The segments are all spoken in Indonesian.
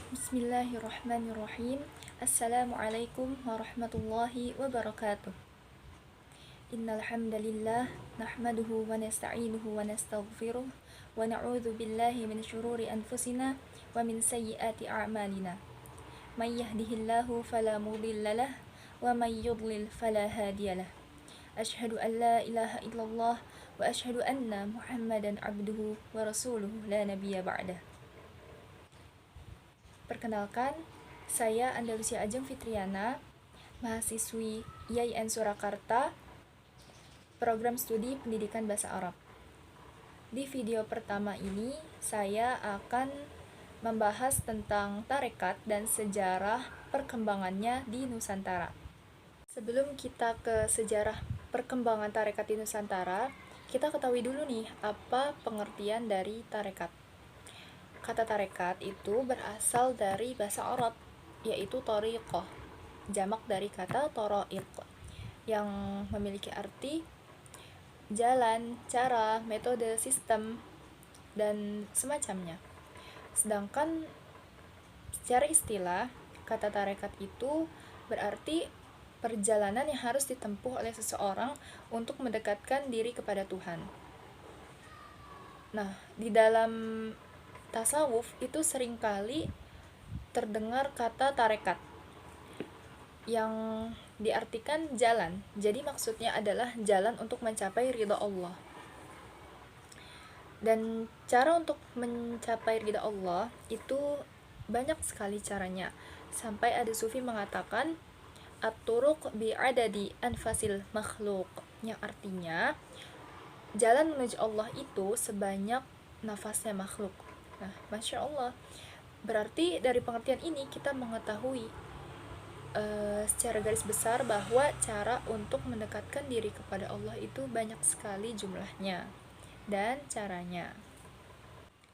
Bismillahirrahmanirrahim. Assalamualaikum warahmatullahi wabarakatuh. Innal hamdalillah nahmaduhu wa nasta'inuhu wa nastaghfiruh wa na'udzu billahi min syururi anfusina wa min sayyiati a'malina. May yahdihillahu fala mudhillalah wa may yudlil fala hadiyalah. Asyhadu an la ilaha illallah wa asyhadu anna Muhammadan abduhu wa rasuluhu la nabiyya ba'dah. Perkenalkan, saya Andalusia Ajeng Fitriana, mahasiswi IAIN Surakarta, program studi pendidikan bahasa Arab. Di video pertama ini, saya akan membahas tentang tarekat dan sejarah perkembangannya di Nusantara. Sebelum kita ke sejarah perkembangan tarekat di Nusantara, kita ketahui dulu nih apa pengertian dari tarekat. Kata tarekat itu berasal dari bahasa Arab, yaitu thariqah, jamak dari kata thara'iq, yang memiliki arti jalan, cara, metode, sistem, dan semacamnya. Sedangkan secara istilah, kata tarekat itu berarti perjalanan yang harus ditempuh oleh seseorang untuk mendekatkan diri kepada Tuhan. Nah, di dalam tasawuf itu seringkali terdengar kata tarekat yang diartikan jalan. Jadi maksudnya adalah jalan untuk mencapai ridha Allah. Dan cara untuk mencapai ridha Allah itu banyak sekali caranya. Sampai ada sufi mengatakan at-turuq bi'adadi anfasil makhluk, yang artinya jalan menuju Allah itu sebanyak nafasnya makhluk. Nah, Masya Allah, berarti dari pengertian ini kita mengetahui secara garis besar bahwa cara untuk mendekatkan diri kepada Allah itu banyak sekali jumlahnya dan caranya.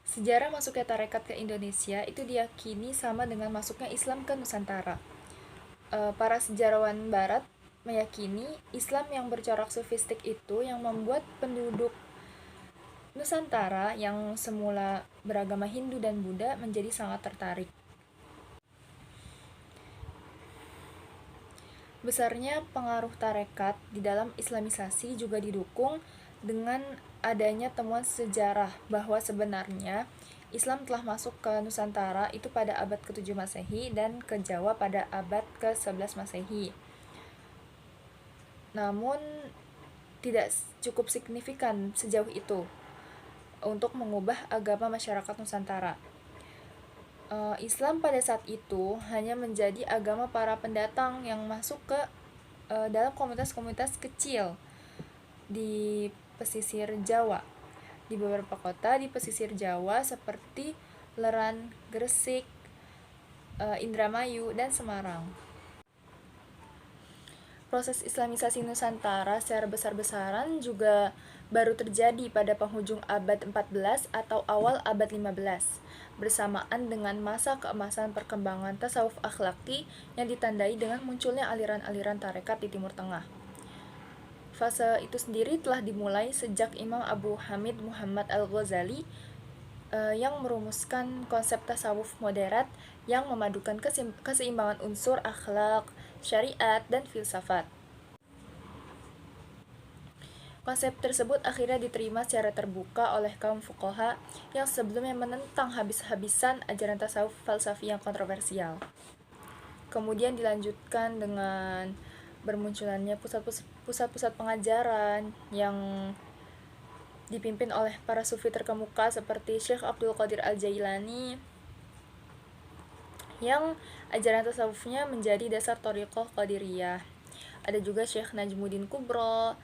Sejarah masuknya tarekat ke Indonesia itu diyakini sama dengan masuknya Islam ke Nusantara. Para sejarawan Barat meyakini Islam yang bercorak sufistik itu yang membuat penduduk Nusantara yang semula beragama Hindu dan Buddha menjadi sangat tertarik. Besarnya pengaruh tarekat di dalam Islamisasi juga didukung dengan adanya temuan sejarah bahwa sebenarnya Islam telah masuk ke Nusantara itu pada abad ke-7 Masehi dan ke Jawa pada abad ke-11 Masehi. Namun tidak cukup signifikan sejauh itu untuk mengubah agama masyarakat Nusantara. Islam pada saat itu hanya menjadi agama para pendatang yang masuk ke dalam komunitas-komunitas kecil di pesisir Jawa, di beberapa kota di pesisir Jawa seperti Leran, Gresik, Indramayu, dan Semarang. Proses Islamisasi Nusantara secara besar-besaran juga baru terjadi pada penghujung abad 14 atau awal abad 15, bersamaan dengan masa keemasan perkembangan tasawuf akhlaki yang ditandai dengan munculnya aliran-aliran tarekat di Timur Tengah. Fase itu sendiri telah dimulai sejak Imam Abu Hamid Muhammad Al-Ghazali yang merumuskan konsep tasawuf moderat yang memadukan keseimbangan unsur akhlak, syariat, dan filsafat. Konsep tersebut akhirnya diterima secara terbuka oleh kaum fuqaha yang sebelumnya menentang habis-habisan ajaran tasawuf falsafi yang kontroversial. Kemudian dilanjutkan dengan bermunculannya pusat-pusat pengajaran yang dipimpin oleh para sufi terkemuka seperti Syekh Abdul Qadir Al-Jailani, yang ajaran tasawufnya menjadi dasar thariqah Qadiriyah. Ada juga Syekh Najmuddin Kubro,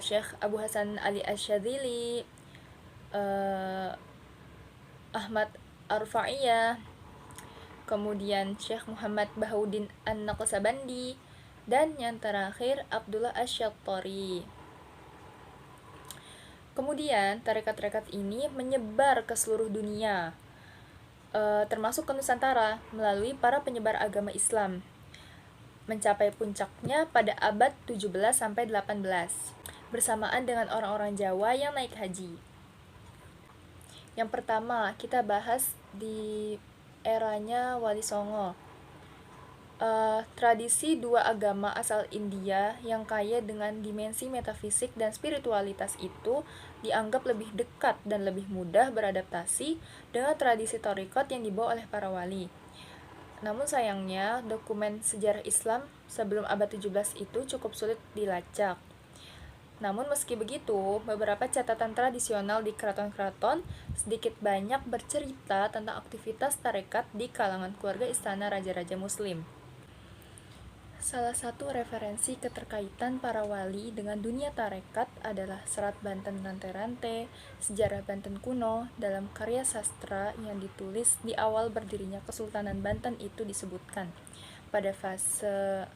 Syekh Abu Hasan Ali Asyadzili, Ahmad Arfa'iyah, kemudian Syekh Muhammad Bahaudin An-Naqsabandi, dan yang terakhir Abdullah Asy-Syattari. Kemudian tarekat-tarekat ini menyebar ke seluruh dunia, termasuk ke Nusantara melalui para penyebar agama Islam, mencapai puncaknya pada abad 17-18 bersamaan dengan orang-orang Jawa yang naik haji. Yang pertama kita bahas di eranya Wali Songo. Tradisi dua agama asal India yang kaya dengan dimensi metafisik dan spiritualitas itu dianggap lebih dekat dan lebih mudah beradaptasi dengan tradisi thariqat yang dibawa oleh para wali. Namun sayangnya, dokumen sejarah Islam sebelum abad 17 itu cukup sulit dilacak. Namun meski begitu, beberapa catatan tradisional di keraton-keraton sedikit banyak bercerita tentang aktivitas tarekat di kalangan keluarga istana raja-raja muslim. Salah satu referensi keterkaitan para wali dengan dunia tarekat adalah Serat Banten Rante-Rante, Sejarah Banten Kuno, dalam karya sastra yang ditulis di awal berdirinya Kesultanan Banten itu disebutkan. Pada fase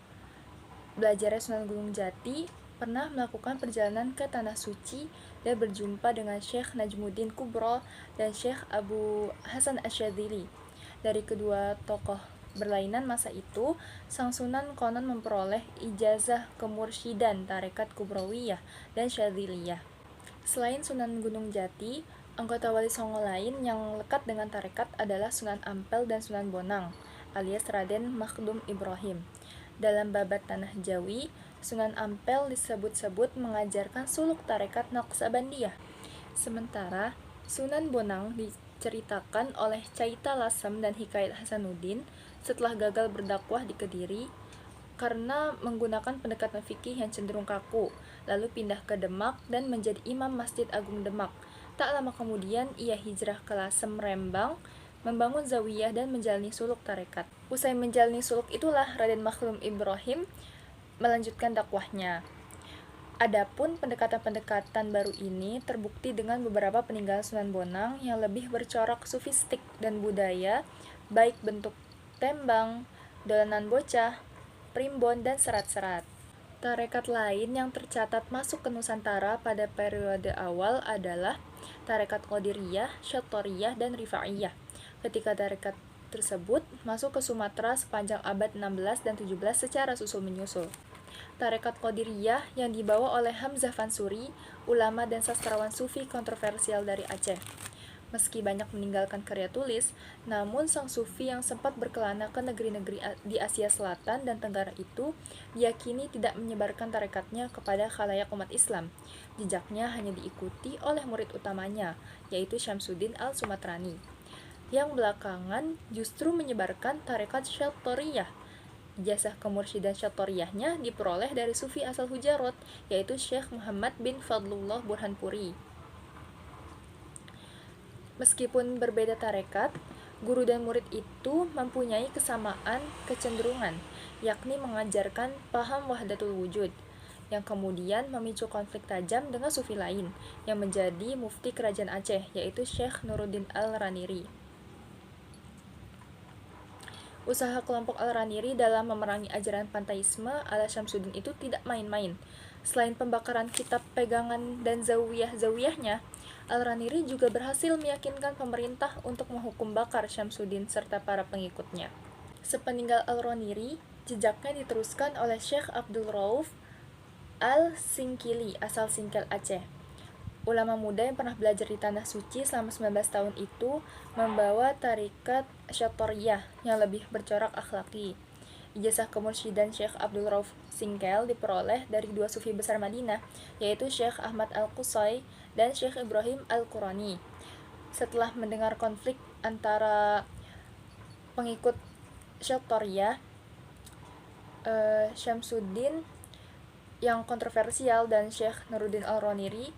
belajar Sunan Gunung Jati, pernah melakukan perjalanan ke Tanah Suci dan berjumpa dengan Syekh Najmuddin Kubro dan Syekh Abu Hasan Asyadzili. Dari kedua tokoh berlainan masa itu, Sang Sunan konon memperoleh ijazah kemursydan tarekat Kubrawiyah dan Syadziliyah. Selain Sunan Gunung Jati, anggota Wali Songo lain yang lekat dengan tarekat adalah Sunan Ampel dan Sunan Bonang, alias Raden Makhdum Ibrahim. Dalam babat Tanah Jawi, Sunan Ampel disebut-sebut mengajarkan suluk tarekat Naqsabandiyah. Sementara Sunan Bonang diceritakan oleh Caita Lasem dan Hikayat Hasanuddin setelah gagal berdakwah di Kediri karena menggunakan pendekatan fikih yang cenderung kaku, lalu pindah ke Demak dan menjadi imam Masjid Agung Demak. Tak lama kemudian ia hijrah ke Lasem, Rembang, membangun zawiyah dan menjalani suluk tarekat. Usai menjalani suluk itulah Raden Makhlum Ibrahim melanjutkan dakwahnya. Adapun pendekatan-pendekatan baru ini terbukti dengan beberapa peninggalan Sunan Bonang yang lebih bercorak sufistik dan budaya, baik bentuk tembang, dolanan bocah, primbon, dan serat-serat. Tarekat lain yang tercatat masuk ke Nusantara pada periode awal adalah tarekat Qadiriyah, Syatoriyah, dan Rifa'iyah. Ketika tarekat tersebut masuk ke Sumatera sepanjang abad 16 dan 17 secara susul-menyusul. Tarekat Qadiriyah yang dibawa oleh Hamzah Fansuri, ulama dan sastrawan sufi kontroversial dari Aceh. Meski banyak meninggalkan karya tulis, namun sang sufi yang sempat berkelana ke negeri-negeri di Asia Selatan dan Tenggara itu diyakini tidak menyebarkan tarekatnya kepada khalayak umat Islam. Jejaknya hanya diikuti oleh murid utamanya, yaitu Syamsuddin al-Sumatrani, yang belakangan justru menyebarkan tarekat Syatoriyah. Ijazah kemursydan Syatoriyahnya diperoleh dari sufi asal Hujarot, yaitu Syekh Muhammad bin Fadlullah Burhanpuri. Meskipun berbeda tarekat, guru dan murid itu mempunyai kesamaan kecenderungan, yakni mengajarkan paham wahdatul wujud, yang kemudian memicu konflik tajam dengan sufi lain, yang menjadi mufti kerajaan Aceh, yaitu Syekh Nuruddin Al-Raniri. Usaha kelompok Al-Raniri dalam memerangi ajaran pantaisme ala Syamsuddin itu tidak main-main. Selain pembakaran kitab pegangan dan zawiyah-zawiyahnya, Al-Raniri juga berhasil meyakinkan pemerintah untuk menghukum bakar Syamsuddin serta para pengikutnya. Sepeninggal Al-Raniri, jejaknya diteruskan oleh Syekh Abdul Rauf Al-Singkili asal Singkil, Aceh. Ulama muda yang pernah belajar di Tanah Suci selama 19 tahun itu membawa tarikat Syatoriyah yang lebih bercorak akhlaki. Ijazah kemursydan Syekh Abdul Rauf Singkel diperoleh dari dua sufi besar Madinah, yaitu Syekh Ahmad Al-Qusay dan Syekh Ibrahim Al-Qurani. Setelah mendengar konflik antara pengikut Syatoriyah, Syamsuddin yang kontroversial dan Syekh Nuruddin Al-Raniri,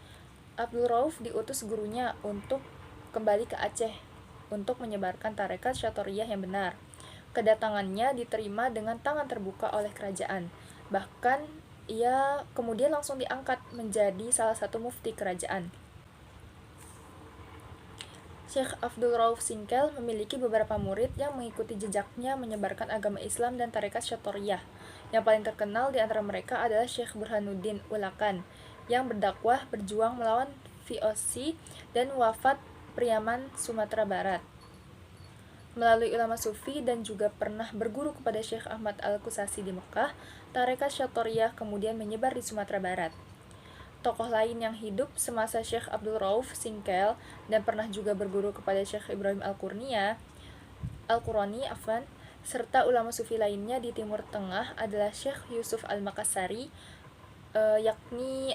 Abdul Rauf diutus gurunya untuk kembali ke Aceh untuk menyebarkan tarekat Syatoriyah yang benar. Kedatangannya diterima dengan tangan terbuka oleh kerajaan. Bahkan ia kemudian langsung diangkat menjadi salah satu mufti kerajaan. Syekh Abdul Rauf Singkel memiliki beberapa murid yang mengikuti jejaknya menyebarkan agama Islam dan tarekat Syatoriyah. Yang paling terkenal di antara mereka adalah Syekh Burhanuddin Ulakan, yang berdakwah berjuang melawan VOC dan wafat Priaman Sumatera Barat. Melalui ulama sufi dan juga pernah berguru kepada Syekh Ahmad Al-Qusasi di Mekah, tarekat Syatoriyah kemudian menyebar di Sumatera Barat. Tokoh lain yang hidup semasa Syekh Abdul Rauf Singkel dan pernah juga berguru kepada Syekh Ibrahim Al-Qurnia Al-Qurani, serta ulama sufi lainnya di Timur Tengah adalah Syekh Yusuf Al-Makassari, yakni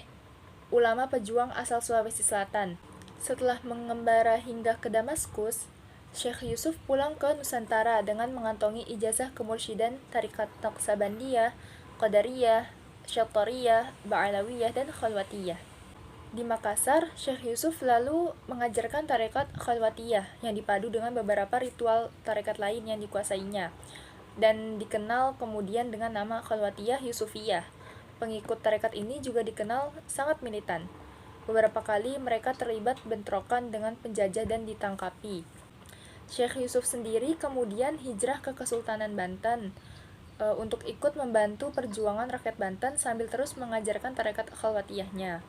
ulama pejuang asal Sulawesi Selatan. Setelah mengembara hingga ke Damaskus, Syekh Yusuf pulang ke Nusantara dengan mengantongi ijazah kemursyidan Tarikat Naqsabandiyah, Qadariyah, Syatariyah, Ba'alawiyah, dan Khalwatiyah. Di Makassar, Syekh Yusuf lalu mengajarkan tarekat Khalwatiyah yang dipadu dengan beberapa ritual tarekat lain yang dikuasainya, dan dikenal kemudian dengan nama Khalwatiyah Yusufiyah. Pengikut tarekat ini juga dikenal sangat militan. Beberapa kali mereka terlibat bentrokan dengan penjajah dan ditangkapi. Syekh Yusuf sendiri kemudian hijrah ke Kesultanan Banten untuk ikut membantu perjuangan rakyat Banten sambil terus mengajarkan tarekat Khalwatiyahnya.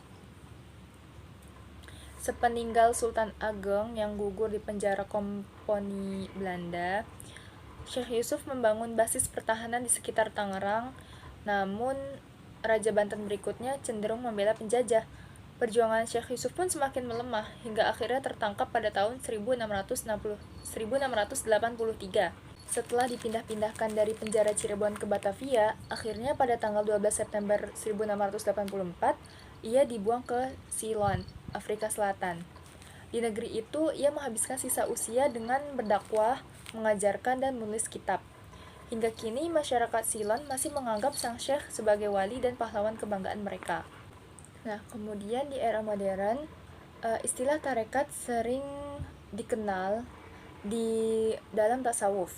Sepeninggal Sultan Ageng yang gugur di penjara Komponi Belanda, Syekh Yusuf membangun basis pertahanan di sekitar Tangerang, namun Raja Banten berikutnya cenderung membela penjajah. Perjuangan Syekh Yusuf pun semakin melemah, hingga akhirnya tertangkap pada tahun 1683. Setelah dipindah-pindahkan dari penjara Cirebon ke Batavia, akhirnya pada tanggal 12 September 1684, ia dibuang ke Ceylon, Afrika Selatan. Di negeri itu, ia menghabiskan sisa usia dengan berdakwah, mengajarkan, dan menulis kitab. Hingga kini, masyarakat Ceylon masih menganggap sang syekh sebagai wali dan pahlawan kebanggaan mereka. Nah, kemudian di era modern, istilah tarekat sering dikenal di dalam tasawuf.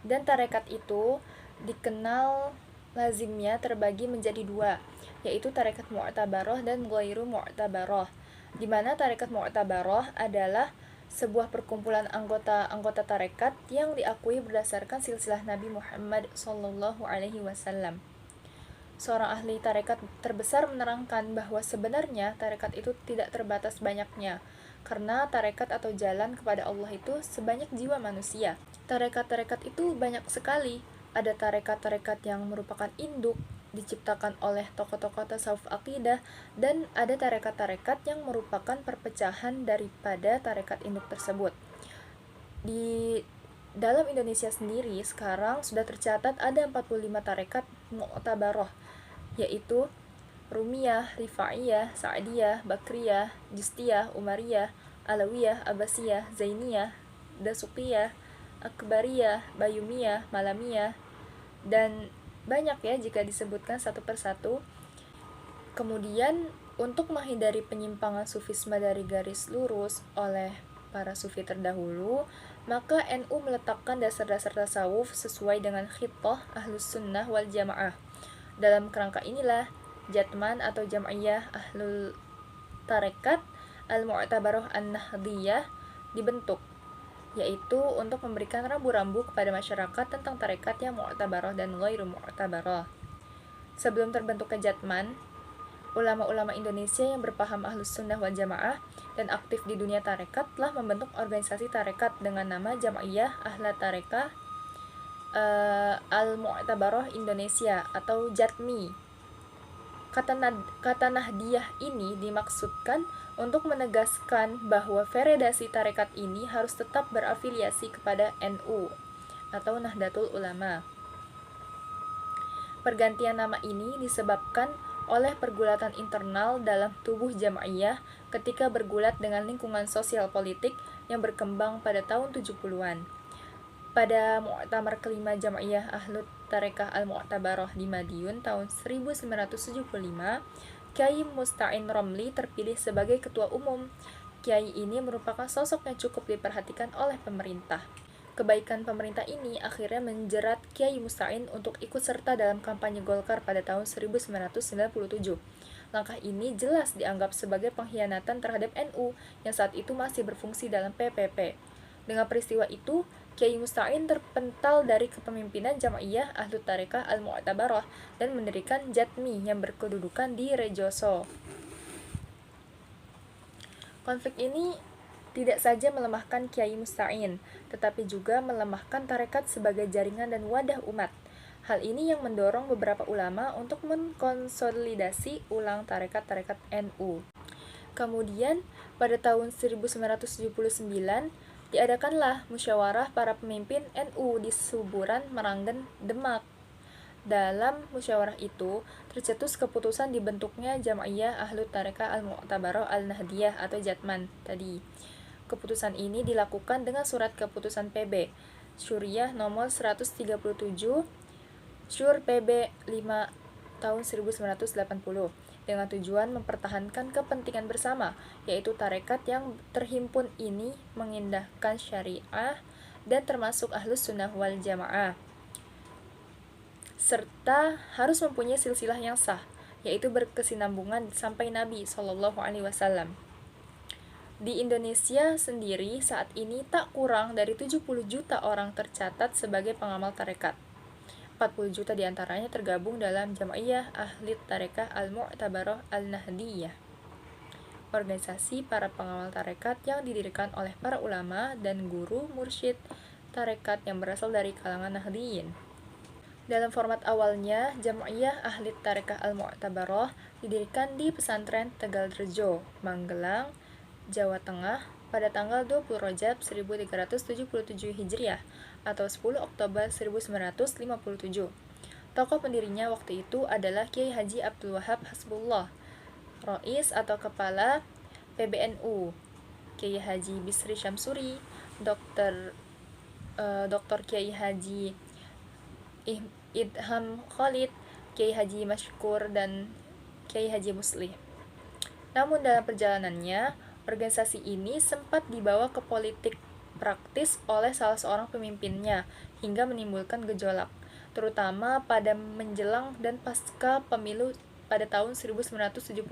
Dan tarekat itu dikenal lazimnya terbagi menjadi dua, yaitu tarekat mu'tabaroh dan ghairu mu'tabaroh, di mana tarekat mu'tabaroh adalah sebuah perkumpulan anggota-anggota tarekat yang diakui berdasarkan silsilah Nabi Muhammad SAW. Seorang ahli tarekat terbesar menerangkan bahwa sebenarnya tarekat itu tidak terbatas banyaknya, karena tarekat atau jalan kepada Allah itu sebanyak jiwa manusia. Tarekat-tarekat itu banyak sekali. Ada tarekat-tarekat yang merupakan induk, diciptakan oleh tokoh-tokoh tasawuf akidah, dan ada tarekat-tarekat yang merupakan perpecahan daripada tarekat induk tersebut. Di dalam Indonesia sendiri sekarang sudah tercatat ada 45 tarekat mu'tabaroh, yaitu Rumiyah, Rifaiyah, Sa'diyah, Bakriyah, Justiyah, Umariyah, Alawiyah, Abbasiyah, Zainiyah, Dasuqiyah, Akbariyah, Bayumiyah, Malamiyah, dan banyak ya jika disebutkan satu persatu. Kemudian untuk menghindari penyimpangan sufisme dari garis lurus oleh para sufi terdahulu, maka NU meletakkan dasar-dasar tasawuf sesuai dengan khittah Ahlus Sunnah wal Jamaah. Dalam kerangka inilah Jatman atau Jam'iyah Ahlul Tarekat Al-Mu'tabaroh An-Nahdiyah dibentuk, yaitu untuk memberikan rambu-rambu kepada masyarakat tentang tarekat yang mu'tabaroh dan ghairu mu'tabaroh. Sebelum terbentuknya Jatman, ulama-ulama Indonesia yang berpaham Ahlus Sunnah wal Jamaah dan aktif di dunia tarekat telah membentuk organisasi tarekat dengan nama Jam'iyah Ahla Tarekah Al-Mu'tabaroh Indonesia atau JATMI. Kata Nahdiyah ini dimaksudkan untuk menegaskan bahwa veredasi tarekat ini harus tetap berafiliasi kepada NU atau Nahdlatul Ulama. Pergantian nama ini disebabkan oleh pergulatan internal dalam tubuh Jam'iyah ketika bergulat dengan lingkungan sosial politik yang berkembang pada tahun 70-an. Pada Mu'tamar kelima Jam'iyah Ahlut Tarekah Al-Mu'tabaroh di Madiun tahun 1975, Kiai Musta'in Romli terpilih sebagai ketua umum. Kiai ini merupakan sosok yang cukup diperhatikan oleh pemerintah. Kebaikan pemerintah ini akhirnya menjerat Kiai Musta'in untuk ikut serta dalam kampanye Golkar pada tahun 1997. Langkah ini jelas dianggap sebagai pengkhianatan terhadap NU yang saat itu masih berfungsi dalam PPP. Dengan peristiwa itu, Kiai Musta'in terpental dari kepemimpinan Jam'iyah Ahlut Tarekah Al-Mu'tabaroh dan mendirikan Jatmi yang berkedudukan di Rejoso. Konflik ini tidak saja melemahkan Kiai Musta'in, tetapi juga melemahkan tarekat sebagai jaringan dan wadah umat. Hal ini yang mendorong beberapa ulama untuk mengkonsolidasi ulang tarekat-tarekat NU. Kemudian, pada tahun 1979, diadakanlah musyawarah para pemimpin NU di Suburan Meranggen, Demak. Dalam musyawarah itu, tercetus keputusan dibentuknya Jam'iyah Ahlut Tarekah Al-Mu'tabarah Al-Nahdiyah atau Jatman tadi. Keputusan ini dilakukan dengan surat keputusan PB Syuriah nomor 137 Syur PB 5 tahun 1980 dengan tujuan mempertahankan kepentingan bersama, yaitu tarekat yang terhimpun ini mengindahkan syariah dan termasuk Ahlus Sunnah wal Jamaah, serta harus mempunyai silsilah yang sah, yaitu berkesinambungan sampai Nabi SAW. Di Indonesia sendiri saat ini tak kurang dari 70 juta orang tercatat sebagai pengamal tarekat. 40 juta diantaranya tergabung dalam Jam'iyah Ahlit Tarekah Al-Mu'tabarah Al-Nahdiyah, organisasi para pengamal tarekat yang didirikan oleh para ulama dan guru mursyid tarekat yang berasal dari kalangan Nahdiyin. Dalam format awalnya, Jam'iyah Ahlit Tarekah Al-Mu'tabarah didirikan di pesantren Tegalrejo, Magelang, Jawa Tengah pada tanggal 20 Rajab 1377 Hijriah atau 10 Oktober 1957. Tokoh pendirinya waktu itu adalah Kiai Haji Abdul Wahab Hasbullah, Rais atau Kepala PBNU, Kiai Haji Bisri Syamsuri, Dr. Kiai Haji Idham Khalid, Kiai Haji Mashkur, dan Kiai Haji Muslih. Namun dalam perjalanannya, organisasi ini sempat dibawa ke politik praktis oleh salah seorang pemimpinnya hingga menimbulkan gejolak, terutama pada menjelang dan pasca pemilu pada tahun 1977.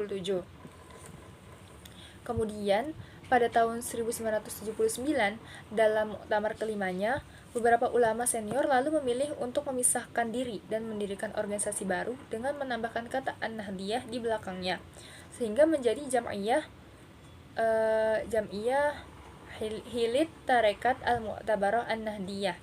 Kemudian, pada tahun 1979, dalam muktamar kelimanya, beberapa ulama senior lalu memilih untuk memisahkan diri dan mendirikan organisasi baru dengan menambahkan kata An-Nahdiyah di belakangnya, sehingga menjadi Jam'iyah Hilit Tarekat Al-Mu'tabarah An-Nahdiyah.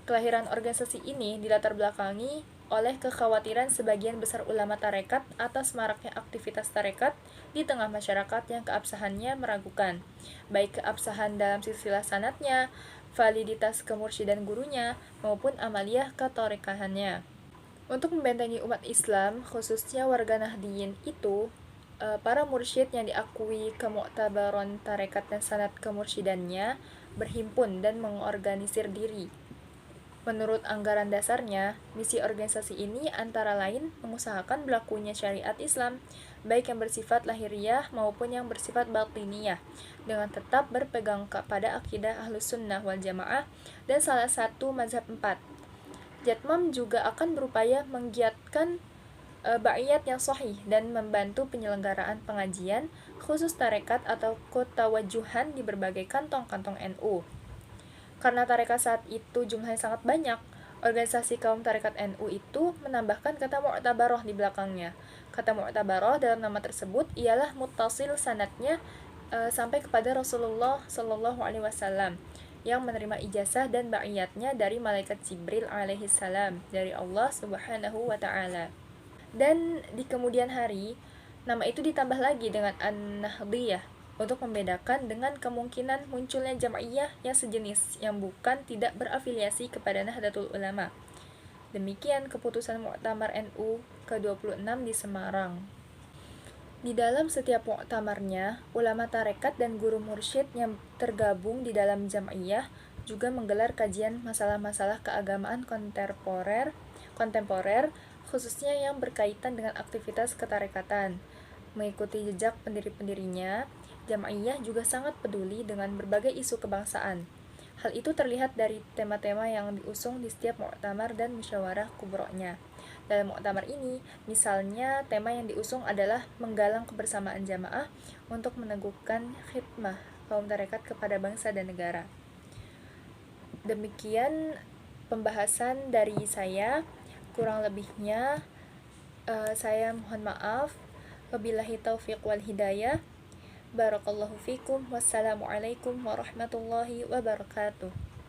Kelahiran organisasi ini dilatar belakangi oleh kekhawatiran sebagian besar ulama tarekat atas maraknya aktivitas tarekat di tengah masyarakat yang keabsahannya meragukan, baik keabsahan dalam silsilah sanadnya, validitas kemursyidhan gurunya, maupun amaliyah ketorekahannya. Untuk membentengi umat Islam, khususnya warga Nahdiyin itu, para mursyid yang diakui kemu'tabaron tarekat dan sanad kemursyidannya berhimpun dan mengorganisir diri. Menurut anggaran dasarnya, misi organisasi ini antara lain mengusahakan berlakunya syariat Islam, baik yang bersifat lahiriah maupun yang bersifat batiniyah, dengan tetap berpegang kepada akidah Ahlus Sunnah wal Jamaah dan salah satu mazhab 4. Jatmam juga akan berupaya menggiatkan ba'iyat yang sahih dan membantu penyelenggaraan pengajian khusus tarekat atau ketawajuhan di berbagai kantong-kantong NU. Karena tarekat saat itu jumlahnya sangat banyak, organisasi kaum tarekat NU itu menambahkan kata Mu'tabarah di belakangnya. Kata Mu'tabarah dalam nama tersebut ialah muttasil sanadnya sampai kepada Rasulullah SAW yang menerima ijazah dan ba'iyatnya dari malaikat Jibril alaihissalam dari Allah Subhanahu wa ta'ala. Dan di kemudian hari, nama itu ditambah lagi dengan An-Nahdiyah untuk membedakan dengan kemungkinan munculnya Jam'iyah yang sejenis yang bukan tidak berafiliasi kepada Nahdlatul Ulama. Demikian keputusan Muktamar NU ke-26 di Semarang. Di dalam setiap muktamarnya, ulama tarekat dan guru mursyid yang tergabung di dalam Jam'iyah juga menggelar kajian masalah-masalah keagamaan kontemporer, khususnya yang berkaitan dengan aktivitas ketarekatan. Mengikuti jejak pendiri-pendirinya, Jam'iyah juga sangat peduli dengan berbagai isu kebangsaan. Hal itu terlihat dari tema-tema yang diusung di setiap muktamar dan musyawarah kubro'nya. Dalam muktamar ini, misalnya tema yang diusung adalah menggalang kebersamaan jamaah untuk meneguhkan khidmah kaum tarekat kepada bangsa dan negara. Demikian pembahasan dari saya. Kurang lebihnya saya mohon maaf. Wabillahi taufiq wal hidayah. Barakallahu fikum. Wassalamualaikum warahmatullahi wabarakatuh.